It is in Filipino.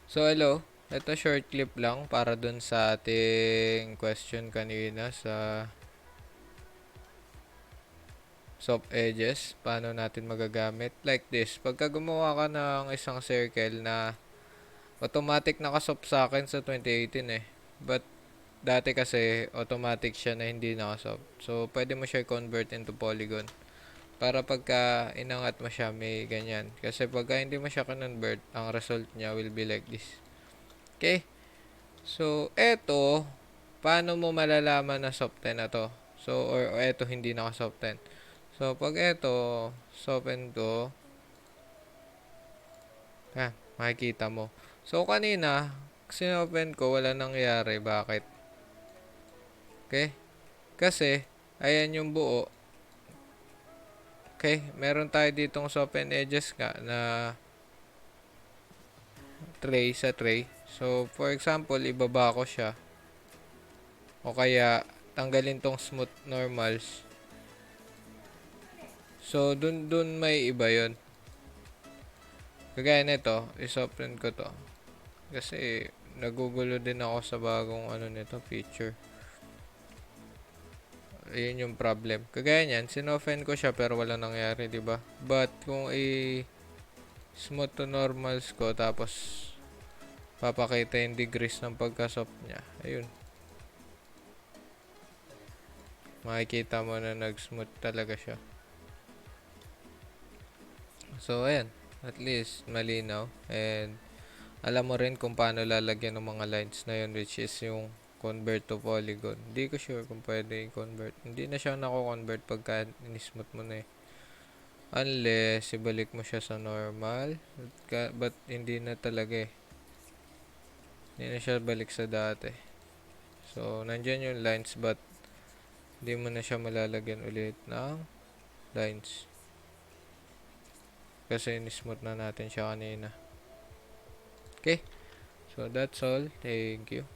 So, hello. Ito short clip lang para dun sa ating question kanina sa soft edges. Paano natin magagamit? Like this. Pagka gumawa ka ng isang circle na automatic nakasop sa akin sa 2018 eh. But, dati kasi automatic siya na hindi nakasop. So, pwede mo siya convert into polygon. Para pagka inangat mo siya, may ganyan. Kasi pagka hindi mo siya convert, ang result niya will be like this. Okay? So, eto, paano mo malalaman na soften na to? So, or eto hindi naka-soften. So, pag eto, soften ko, makikita mo. So, kanina, sinopen ko, wala nangyari. Bakit? Okay? Kasi, ayan yung buo. Okay? Meron tayo ditong soften edges nga na tray sa tray. So, for example, ibaba ko siya. O kaya, tanggalin tong smooth normals. So, dun may iba yon. Kagaya nito, is-open ko to. Kasi, nagugulo din ako sa bagong nito, feature. Ayun yung problem. Kagaya niyan, sinopen ko siya pero wala nangyari, di ba? But, kung smooth to normals ko, tapos, papakita yung degrees ng pagka-soft niya. Ayun. Makikita mo na nag-smooth talaga siya. So, ayan. At least, malinaw. And, alam mo rin kung paano lalagyan ng mga lines na yun, which is yung convert to polygon. Hindi ko sure kung pwede i-convert. Hindi na siya nako-convert pagka in-smooth mo na eh. Unless, ibalik mo siya sa normal. But, hindi na talaga eh. Hindi na siya balik sa dati. So, nandyan yung lines but hindi mo na siya malalagyan ulit ng lines. Kasi in-smooth na natin siya kanina. Okay? So, that's all. Thank you.